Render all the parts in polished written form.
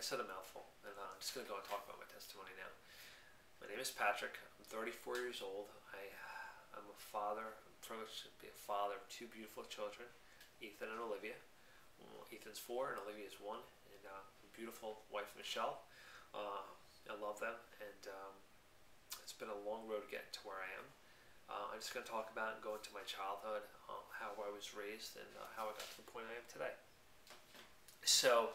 said a mouthful, and I'm just going to go and talk about my testimony now. My name is Patrick. I'm 34 years old. I'm a father. I'm privileged to be a father of two beautiful children, Ethan and Olivia. Ethan's 4 and Olivia's 1, and a beautiful wife, Michelle. I love them, and it's been a long road to get to where I am. I'm just going to talk about and go into my childhood, how I was raised, and how I got to the point I am today. So,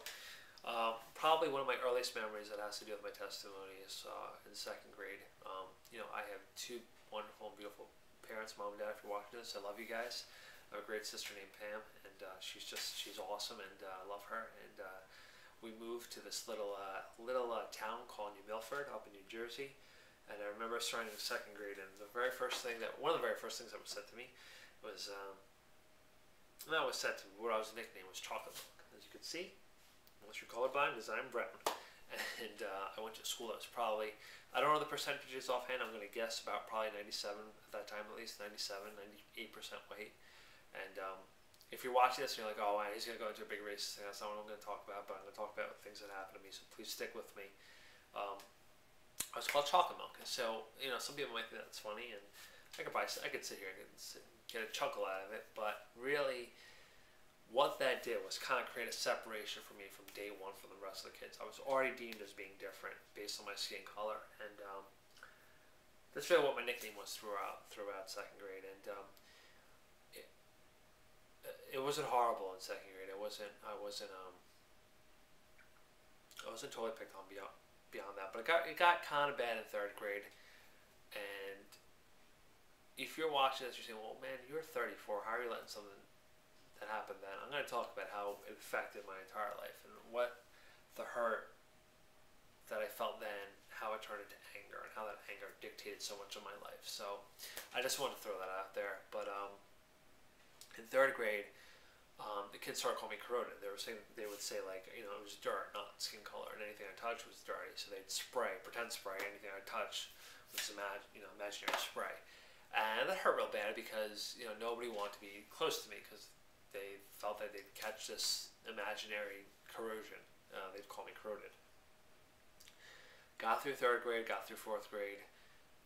probably one of my earliest memories that has to do with my testimony is in 2nd grade. I have two wonderful and beautiful parents, mom and dad. If you're watching this, I love you guys. I have a great sister named Pam, and she's awesome, and I love her. And we moved to this little town called New Milford up in New Jersey. And I remember starting in 2nd grade, and one of the very first things that was said to me was, what I was nicknamed was Chocolate Milk. As you can see, unless you're colorblind, because I'm brown. And I went to school that was probably, I don't know the percentages offhand, I'm going to guess about probably 97, at that time at least, 97, 98% white. And if you're watching this and you're like, oh, he's going to go into a big racist thing, that's not what I'm going to talk about, but I'm going to talk about things that happened to me, so please stick with me. I was called Chocolate Milk, and so, some people might think that's funny, and I could sit here and get a chuckle out of it, but really, what that did was kind of create a separation for me from day one from the rest of the kids. I was already deemed as being different based on my skin color, and that's really what my nickname was throughout 2nd grade. And it wasn't horrible in 2nd grade. I wasn't totally picked on beyond that, but it got kind of bad in 3rd grade. And if you're watching this, you're saying, well, man, you're 34. How are you letting something that happened then? I'm going to talk about how it affected my entire life and what the hurt that I felt then, how it turned into anger, and how that anger dictated so much of my life. So I just wanted to throw that out there. But in 3rd grade, the kids started calling me corroded. They would say like, it was dirt, not skin color, and anything I touched was dirty. So they'd pretend spray anything I touched was imaginary spray. And that hurt real bad because nobody wanted to be close to me because they felt that they'd catch this imaginary corrosion. They'd call me corroded. Got through 3rd grade, got through 4th grade.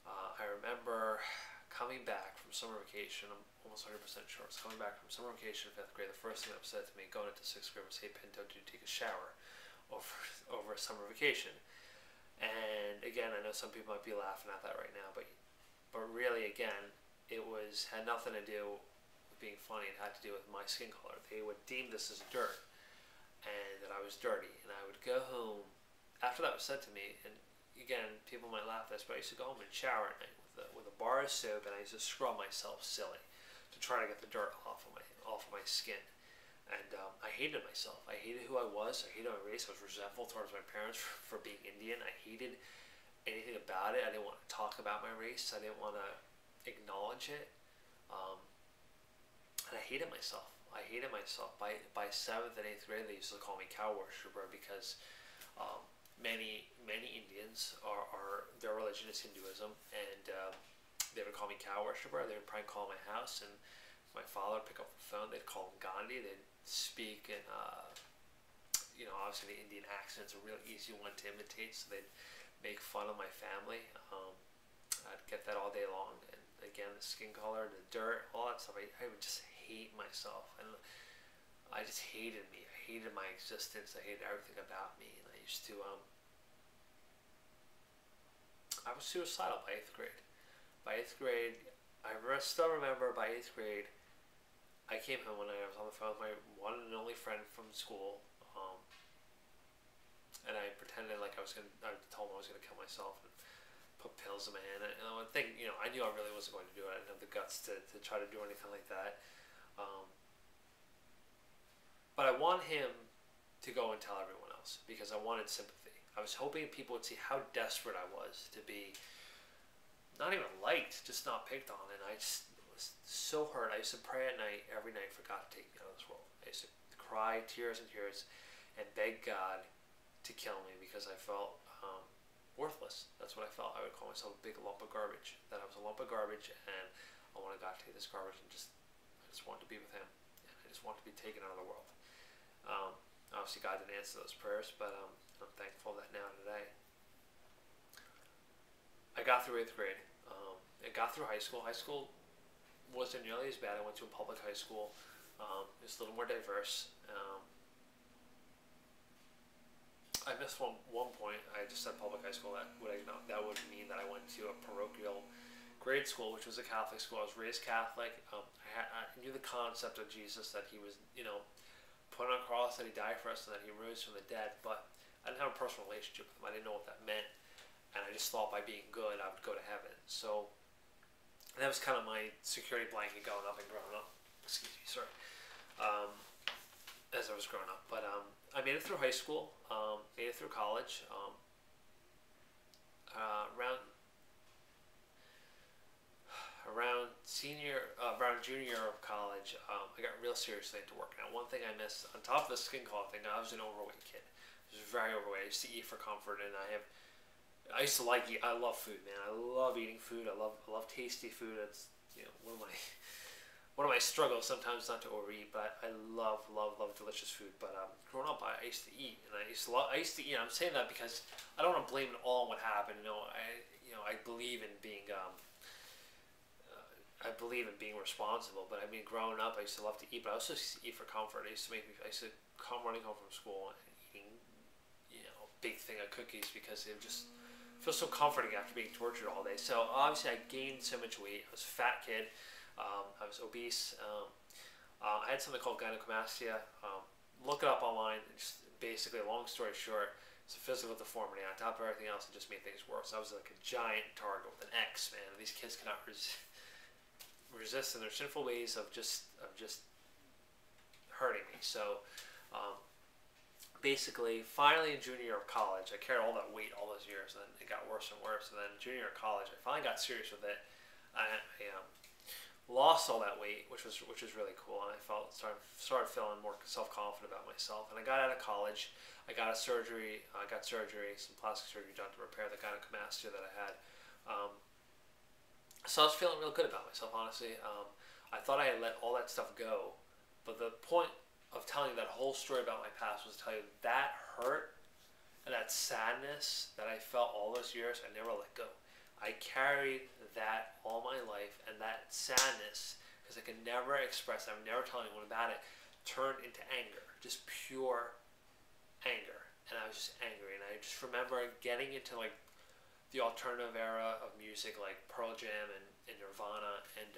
I remember coming back from summer vacation. I'm almost 100% sure. I was coming back from summer vacation in 5th grade. The first thing that was said to me going into 6th grade was, "Hey, Pinto, did you take a shower over summer vacation?" And again, I know some people might be laughing at that right now, but really, again, it had nothing to do being funny. It had to do with my skin color. They would deem this as dirt and that I was dirty, and I would go home after that was said to me. And again, people might laugh at this, but I used to go home and shower at night with a bar of soap, and I used to scrub myself silly to try to get the dirt off of my skin. And I hated myself. I hated who I was. I hated my race. I was resentful towards my parents for being Indian. I hated anything about it. I didn't want to talk about my race. I didn't want to acknowledge it. And I hated myself. I hated myself. By 7th and 8th grade, they used to call me cow worshiper because many Indians their religion is Hinduism, and they would call me cow worshiper. They would prank call my house, and my father would pick up the phone. They'd call him Gandhi. They'd speak in obviously the Indian accent's a real easy one to imitate, so they'd make fun of my family. I'd get that all day long, and again, the skin color, the dirt, all that stuff. I would just hate myself, and I just hated me. I hated my existence. I hated everything about me, and I used to, I was suicidal by 8th grade. By 8th grade, I still remember by 8th grade, I came home one night. I was on the phone with my one and only friend from school, and I pretended like I told him I was going to kill myself and put pills in my hand. And I think, I knew I really wasn't going to do it. I didn't have the guts to try to do anything like that. But I want him to go and tell everyone else because I wanted sympathy. I was hoping people would see how desperate I was to be not even liked, just not picked on. And I just was so hurt. I used to pray at night, every night, for God to take me out of this world. I used to cry tears and tears and beg God to kill me because I felt worthless. That's what I felt. I would call myself a big lump of garbage. That I was a lump of garbage, and I wanted God to take this garbage and I just wanted to be with Him. And I just wanted to be taken out of the world. Obviously, God didn't answer those prayers, but I'm thankful that now today I got through 8th grade. I got through high school. High school wasn't nearly as bad. I went to a public high school. It was a little more diverse. I missed one point. I just said public high school. That would mean that I went to a parochial grade school, which was a Catholic school. I was raised Catholic. I knew the concept of Jesus, that he was, put on a cross, that he died for us, and that he rose from the dead. But I didn't have a personal relationship with him. I didn't know what that meant, and I just thought by being good, I would go to heaven. So that was kind of my security blanket growing up. Excuse me, sorry. As I was growing up, but I made it through high school, made it through college. Around junior year of college, I got real seriously into working out. One thing I missed, on top of the skin color thing, I was an overweight kid. I was very overweight. I used to eat for comfort, and I used to I love food, man. I love eating food. I love tasty food. It's one of my struggles sometimes, not to overeat, but I love delicious food. But growing up, I used to eat, and I used to eat. I'm saying that because I don't want to blame it all on what happened. I believe in being responsible. But I mean, growing up, I used to love to eat, but I also used to eat for comfort. I used to come running home from school and eating, a big thing of cookies, because it just feels so comforting after being tortured all day. So obviously, I gained so much weight. I was a fat kid. I was obese. I had something called gynecomastia. Look it up online. Just basically, long story short, it's a physical deformity. On top of everything else, it just made things worse. I was like a giant target with an X, man. These kids cannot resist in their sinful ways of just hurting me. So basically, finally in junior year of college, I carried all that weight all those years, and then it got worse and worse. And then junior year of college, I finally got serious with it. I lost all that weight, which was really cool, and I started feeling more self-confident about myself. And I got out of college. I got surgery, some plastic surgery done to repair the gynecomastia that I had. So I was feeling real good about myself, honestly. I thought I had let all that stuff go, but the point of telling you that whole story about my past was to tell you that hurt and that sadness that I felt all those years, I never let go. I carried that all my life, and that sadness, because I could never express it, I would never tell anyone about it, turned into anger, just pure anger. And I was just angry, and I just remember getting into like the alternative era of music, like Pearl Jam and Nirvana, and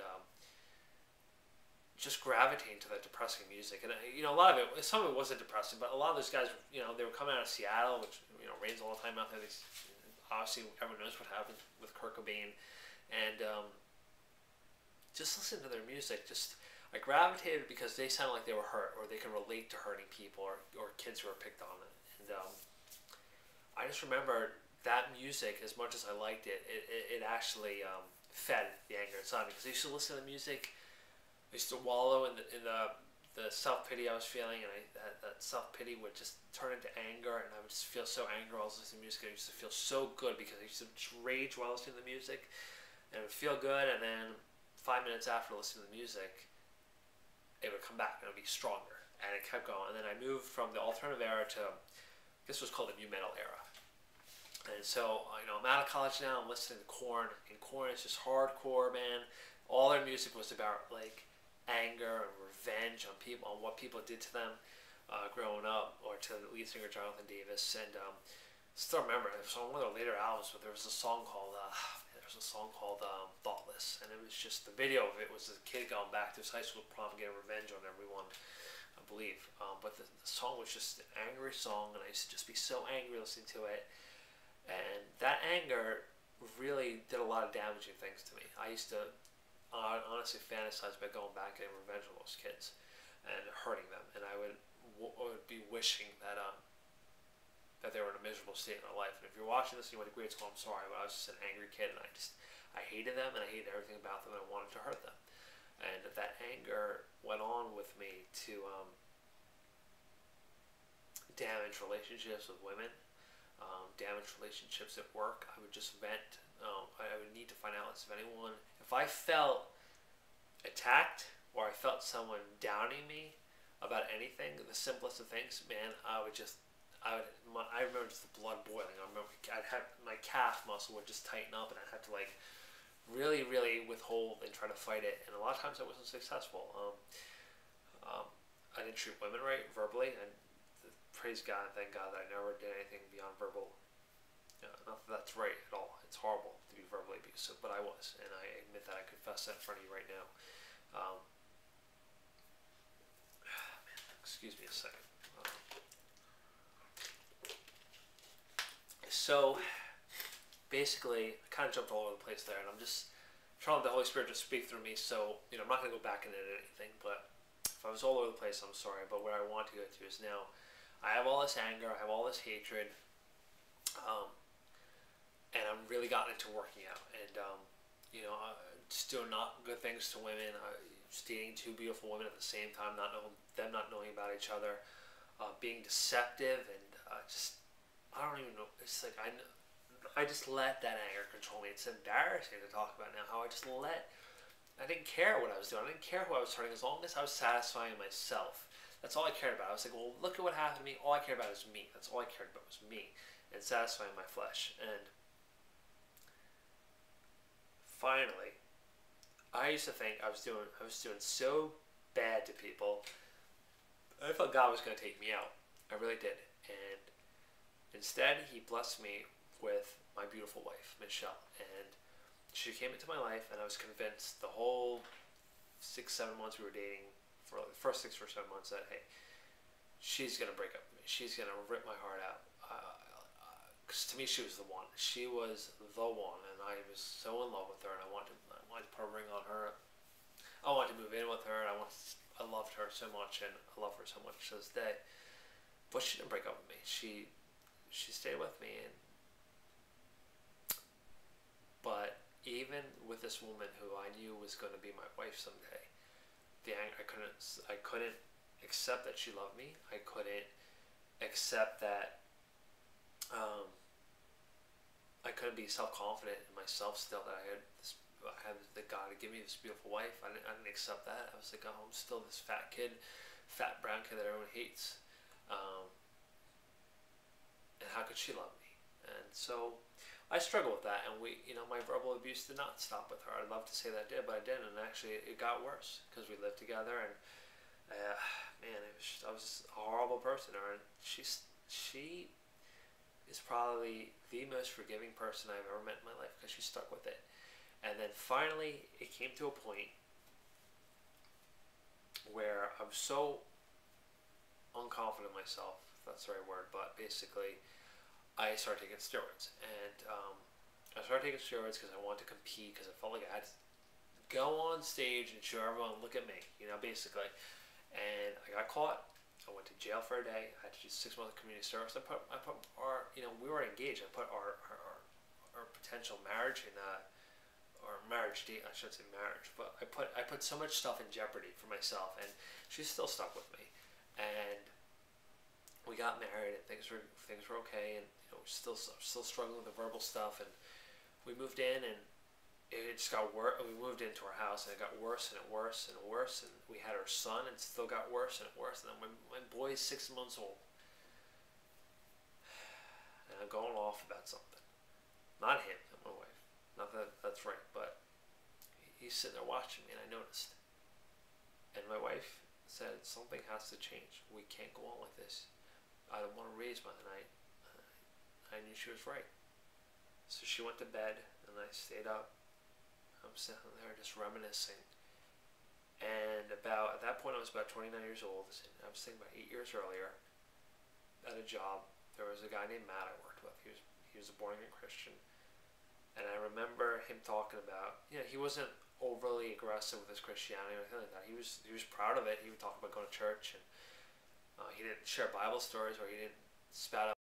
just gravitating to that depressing music. And a lot of it, some of it wasn't depressing, but a lot of those guys, they were coming out of Seattle, which rains all the time out there. Obviously, everyone knows what happened with Kurt Cobain, and just listening to their music, I gravitated because they sounded like they were hurt, or they could relate to hurting people, or kids who were picked on. And I just remember that music, as much as I liked it, it actually fed the anger inside me, because I used to listen to music. I used to wallow in the self-pity I was feeling, and that self-pity would just turn into anger, and I would just feel so angry while I was listening to music. I used to feel so good because I used to rage while listening to the music, and it would feel good, and then 5 minutes after listening to the music, it would come back, and it would be stronger, and it kept going. And then I moved from the alternative era to, this was called the new metal era. And so, I'm out of college now, I'm listening to Korn, and Korn is just hardcore, man. All their music was about, like, anger and revenge on people, on what people did to them growing up, or to the lead singer Jonathan Davis. And still remember, it was on one of their later albums, but there was a song called Thoughtless, and it was just, the video of it was a kid going back to his high school prom getting revenge on everyone, I believe. But the song was just an angry song, and I used to just be so angry listening to it, and that anger really did a lot of damaging things to me. I used to honestly fantasize about going back and getting revenge on those kids and hurting them, and I would be wishing that that they were in a miserable state in their life. And if you're watching this and you went to grade school, I'm sorry, but I was just an angry kid, and I hated them, and I hated everything about them, and I wanted to hurt them. And that anger went on with me to damage relationships with women, damage relationships at work. I would just vent. I would need to find outlets of anyone. If I felt attacked, or I felt someone downing me, about anything, the simplest of things, man, I remember just the blood boiling. I remember I'd have my calf muscle would just tighten up, and I'd have to like really, really withhold and try to fight it. And a lot of times I wasn't successful. I didn't treat women right verbally, and praise God, thank God that I never did anything beyond verbal. Not that that's right at all. It's horrible to be verbally abusive, but I was, and I admit that. I confess that in front of you right now. Um, excuse me a second. So basically, I kind of jumped all over the place there, and I'm just trying the Holy Spirit to speak through me. So I'm not going to go back into anything, but if I was all over the place, I'm sorry. But where I want to go to is now, I have all this anger, I have all this hatred, and I'm really gotten into working out, and just doing not good things to women. Just dating two beautiful women at the same time, not knowing about each other, being deceptive, and I don't even know. It's like I just let that anger control me. It's embarrassing to talk about now. How I didn't care what I was doing. I didn't care who I was hurting as long as I was satisfying myself. That's all I cared about. I was like, well, look at what happened to me. All I cared about is me. That's all I cared about was me and satisfying my flesh. And finally, I used to think I was doing so bad to people. I thought God was going to take me out. I really did. And instead, He blessed me with my beautiful wife, Michelle, and she came into my life, and I was convinced the whole 6-7 months we were dating, for the first 6 or 7 months, that hey, she's gonna break up with me. She's gonna rip my heart out. Because to me, she was the one. She was the one, and I was so in love with her, and I wanted to put a ring on her. I wanted to move in with her, and I loved her so much, and I love her so much to this day. But she didn't break up with me. She stayed with me, but even with this woman who I knew was going to be my wife someday, I couldn't accept that she loved me. I couldn't accept that. I couldn't be self-confident in myself still that I had that God had given me this beautiful wife. I didn't accept that. I was like, oh, I'm still this fat brown kid that everyone hates. And how could she love me? And so I struggle with that, and my verbal abuse did not stop with her. I'd love to say that it did, but it didn't, and actually it got worse because we lived together, and man, I was a horrible person to her, and she is probably the most forgiving person I've ever met in my life because she stuck with it. And then finally, it came to a point where I'm so unconfident in myself, if that's the right word, but basically I started taking steroids, and I started taking steroids because I wanted to compete, because I felt like I had to go on stage and show everyone, look at me, basically. And I got caught. I went to jail for a day. I had to do 6 months of community service. I put our, we were engaged. I put our potential marriage in or marriage date. I shouldn't say marriage, but I put so much stuff in jeopardy for myself, and she's still stuck with me. And we got married, and things were okay, and still struggling with the verbal stuff, and we moved in, and it just got worse. We moved into our house, and it got worse and worse and worse, and we had our son, and it still got worse and worse. And then my boy's 6 months old, and I'm going off about something. Not him, not my wife. Not that that's right, but he's sitting there watching me, and I noticed. And my wife said, something has to change. We can't go on like this. I don't want to raise my, and I knew she was right. So she went to bed, and I stayed up. I'm sitting there just reminiscing. And at that point, I was about 29 years old. I was thinking about 8 years earlier, at a job, there was a guy named Matt I worked with. He was a born-again Christian. And I remember him talking about, he wasn't overly aggressive with his Christianity or anything like that. He was proud of it. He would talk about going to church, and he didn't share Bible stories, or he didn't spout out